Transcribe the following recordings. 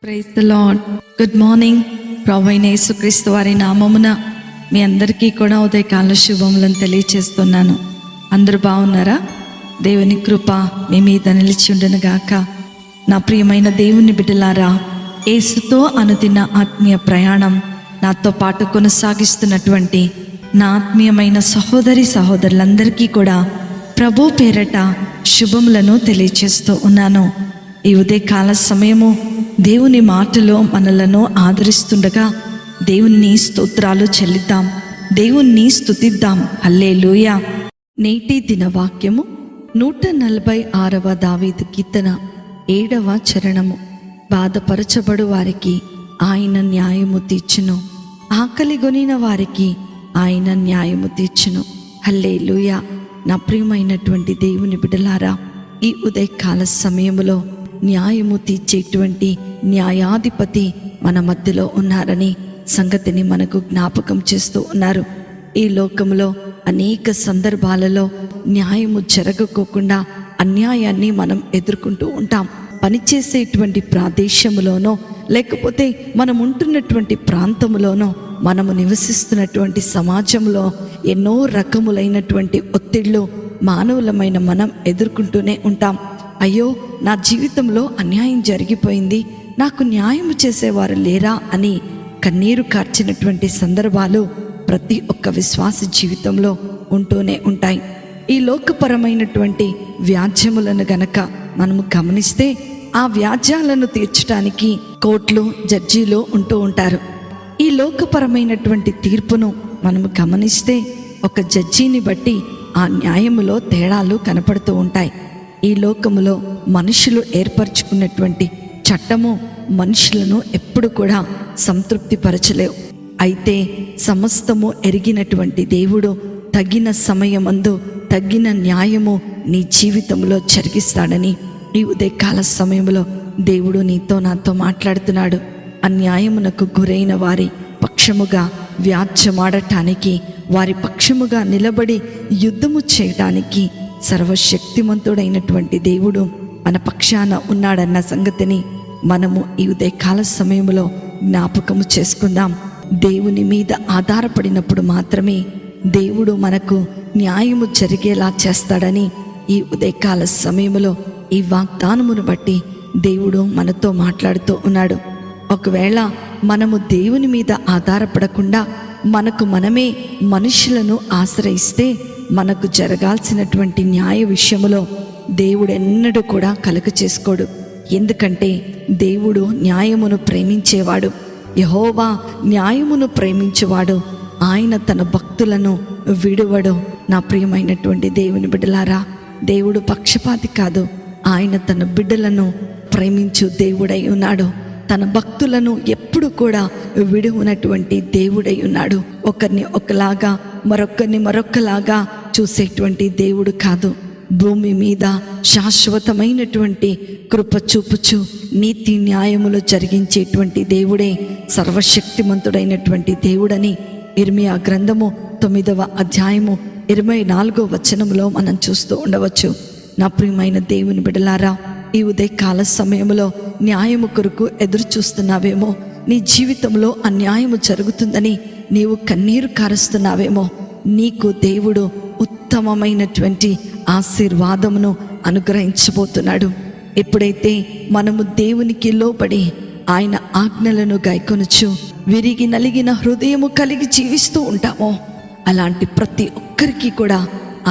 Praise the lord. Good morning. ప్రభువైన యేసుక్రీస్తు వారి నామమున మీ అందరికీ కూడా ఉదయకాల శుభములను తెలియచేస్తున్నాను. అందరూ బాగున్నారా? దేవుని కృప మీ మీద నిలిచి ఉండును గాక. నా ప్రియమైన దేవుని బిడ్డలారా, యేసుతో అనుదిన ఆత్మీయ ప్రయాణం నాతో పాటు కొనసాగిస్తున్నటువంటి నా ఆత్మీయమైన సహోదరి సహోదరులందరికీ కూడా ప్రభు పేరట శుభములను తెలియచేస్తూ ఉన్నాను. ఈ ఉదయకాల సమయము దేవుని మాటలో మనలను ఆదరిస్తుండగా దేవుని స్తోత్రాలు చెల్లిద్దాం, దేవుణ్ణి స్తుతిద్దాం. హల్లెలూయా. నేటి దిన వాక్యము 146వ దావీదు కీర్తన 7వ చరణము. బాధపరచబడు వారికి ఆయన న్యాయము తీర్చును, ఆకలిగొనిన వారికి ఆయన న్యాయము తీర్చును. హల్లెలూయా. నా ప్రియమైనటువంటి దేవుని బిడ్డలారా, ఈ ఉదయకాల సమయములో న్యాయము తీర్చేటువంటి న్యాయాధిపతి మన మధ్యలో ఉన్నారని సంగతిని మనకు జ్ఞాపకం చేస్తూ ఉన్నారు. ఈ లోకంలో అనేక సందర్భాలలో న్యాయము జరగకోకుండా అన్యాయాన్ని మనం ఎదుర్కొంటూ ఉంటాం. పనిచేసేటువంటి ప్రదేశంలోనో లేకపోతే మనం ఉంటున్నటువంటి ప్రాంతంలోనో మనము నివసిస్తున్నటువంటి సమాజంలో ఎన్నో రకములైనటువంటి ఒత్తిళ్ళు మానవులమైన మనం ఎదుర్కొంటూనే ఉంటాం. అయ్యో, నా జీవితంలో అన్యాయం జరిగిపోయింది, నాకు న్యాయం చేసేవారు లేరా అని కన్నీరు కార్చినటువంటి సందర్భాలు ప్రతి ఒక్క విశ్వాస జీవితంలో ఉంటూనే ఉంటాయి. ఈ లోకపరమైనటువంటి వ్యాజ్యములను గనక మనము గమనిస్తే ఆ వ్యాజ్యాలను తీర్చడానికి కోర్టులు, జడ్జీలు ఉంటూ ఉంటారు. ఈ లోకపరమైనటువంటి తీర్పును మనము గమనిస్తే ఒక జడ్జిని బట్టి ఆ న్యాయములో తేడాలు కనపడుతూ ఉంటాయి. ఈ లోకములో మనుషులు ఏర్పరచుకున్నటువంటి చట్టము మనుషులను ఎప్పుడు కూడా సంతృప్తి పరచలేవు. అయితే సమస్తము ఎరిగినటువంటి దేవుడు తగిన సమయమందు తగిన న్యాయము నీ జీవితంలో జరిగిస్తాడని ఈ ఉదయకాల సమయంలో దేవుడు నీతో నాతో మాట్లాడుతున్నాడు. అన్యాయమునకు గురైన వారి పక్షముగా వ్యాజ్యమాడటానికి, వారి పక్షముగా నిలబడి యుద్ధము చేయటానికి సర్వశక్తిమంతుడైనటువంటి దేవుడు మన పక్షాన ఉన్నాడన్న సంగతిని మనము ఈ ఉదయకాల సమయంలో జ్ఞాపకము చేసుకుందాం. దేవుని మీద ఆధారపడినప్పుడు మాత్రమే దేవుడు మనకు న్యాయము జరిగేలా చేస్తాడని ఈ ఉదయకాల సమయంలో ఈ వాగ్దానమును బట్టి దేవుడు మనతో మాట్లాడుతూ ఉన్నాడు. ఒకవేళ మనము దేవుని మీద ఆధారపడకుండా మనకు మనమే మనుషులను ఆశ్రయిస్తే మనకు జరగాల్సినటువంటి న్యాయ విషయములో దేవుడు ఎన్నడూ కూడా కలుగ చేసుకోడు. ఎందుకంటే దేవుడు న్యాయమును ప్రేమించేవాడు. యెహోవా న్యాయమును ప్రేమించేవాడు. ఆయన తన భక్తులను విడువడు. నా ప్రియమైనటువంటి దేవుని బిడ్డలారా, దేవుడు పక్షపాతి కాదు. ఆయన తన బిడ్డలను ప్రేమించు దేవుడై ఉన్నాడు. తన భక్తులను ఎప్పుడు కూడా విడువనటువంటి దేవుడై ఉన్నాడు. ఒకరిని ఒకలాగా మరొకరిని మరొకలాగా చూసేటువంటి దేవుడు కాదు. భూమి మీద శాశ్వతమైనటువంటి కృప చూపుచు నీతి న్యాయములు జరిగించేటువంటి దేవుడే సర్వశక్తిమంతుడైనటువంటి దేవుడని ఇర్మియా గ్రంథము 9వ అధ్యాయము 24వ వచనంలో మనం చూస్తూ ఉండవచ్చు. నా ప్రియమైన దేవుని బిడ్డలారా, ఈ ఉదయకాల సమయంలో న్యాయము కొరకు ఎదురు చూస్తున్నావేమో, నీ జీవితంలో అన్యాయము జరుగుతుందని నీవు కన్నీరు కారుస్తున్నావేమో, నీకు దేవుడు ఉత్తమమైనటువంటి ఆశీర్వాదమును అనుగ్రహించబోతున్నాడు. ఎప్పుడైతే మనము దేవునికి లోబడి ఆయన ఆజ్ఞలను గైకొనుచు విరిగి నలిగిన హృదయము కలిగి జీవిస్తూ ఉంటామో, అలాంటి ప్రతి ఒక్కరికి కూడా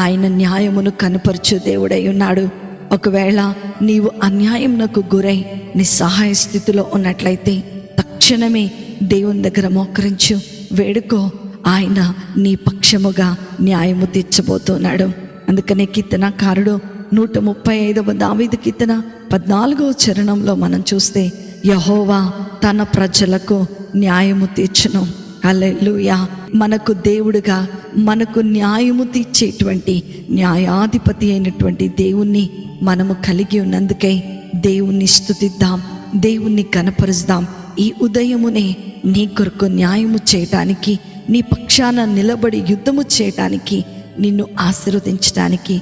ఆయన న్యాయమును కనుపరచు దేవుడై ఉన్నాడు. ఒకవేళ నీవు అన్యాయమునకు గురై నిస్సహాయ స్థితిలో ఉన్నట్లయితే తక్షణమే దేవుని దగ్గర మోకరించు, వేడుకో. ఆయన నీ పక్షముగా న్యాయము తీర్చబోతున్నాడు. అందుకనే కీర్తనకారుడు 135వ దావీదు కీర్తన 14వ చరణంలో మనం చూస్తే, యెహోవా తన ప్రజలకు న్యాయము తీర్చును. హల్లెలూయా. మనకు దేవుడుగా మనకు న్యాయము తీర్చేటువంటి న్యాయాధిపతి అయినటువంటి దేవుణ్ణి మనము కలిగి ఉన్నందుకై దేవుణ్ణి స్తుతిద్దాం, దేవుణ్ణి కనపరుద్దాం. ఈ ఉదయమునే నీ కొరకు న్యాయము చేయటానికి, నీ పక్షాన నిలబడి యుద్ధము చేయటానికి, నిన్ను ఆశీర్వదించడానికి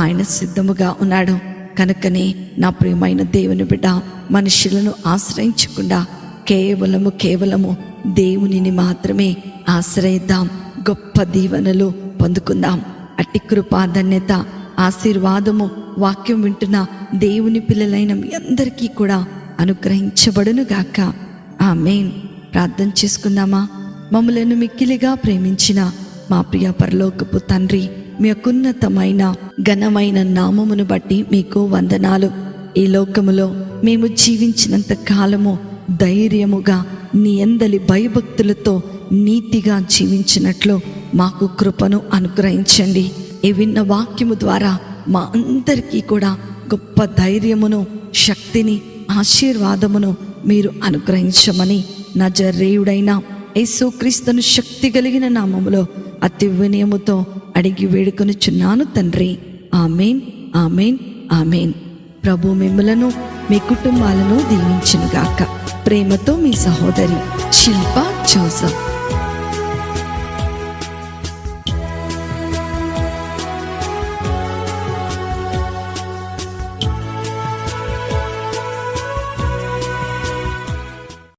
ఆయన సిద్ధముగా ఉన్నాడు. కనుకనే నా ప్రియమైన దేవుని బిడ్డ, మనుషులను ఆశ్రయించకుండా కేవలము దేవునిని మాత్రమే ఆశ్రయిద్దాం. గొప్ప దీవెనలు పొందుకుందాం. అట్టి కృపాధన్యత, ఆశీర్వాదము వాక్యం వింటున్న దేవుని పిల్లలైన మీ అందరికీ కూడా అనుగ్రహించబడునుగాక. ఆమేన్. ప్రార్థన చేసుకుందామా? మమ్మలను మిక్కిలిగా ప్రేమించిన మా ప్రియ పరలోకపు తండ్రి, మీ యొక్కున్నతమైన ఘనమైన నామమును బట్టి మీకు వందనాలు. ఈ లోకములో మేము జీవించినంత కాలము ధైర్యముగా నీ యందలి భయభక్తులతో నీతిగా జీవించినట్లు మాకు కృపను అనుగ్రహించండి. ఈ విన్న వాక్యము ద్వారా మా అందరికీ కూడా గొప్ప ధైర్యమును, శక్తిని, ఆశీర్వాదమును మీరు అనుగ్రహించమని నజరేయుడైన యేసుక్రీస్తును శక్తి కలిగిన నామములో అతి వినయముతో అడిగి వేడుకొనుచున్నాను తండ్రి. ఆమేన్, ఆమేన్, ఆమేన్. ప్రభు మిమ్మలను, మీ కుటుంబాలను దీవించునుగాక. ప్రేమతో మీ సహోదరి శిల్పా జోసఫ్.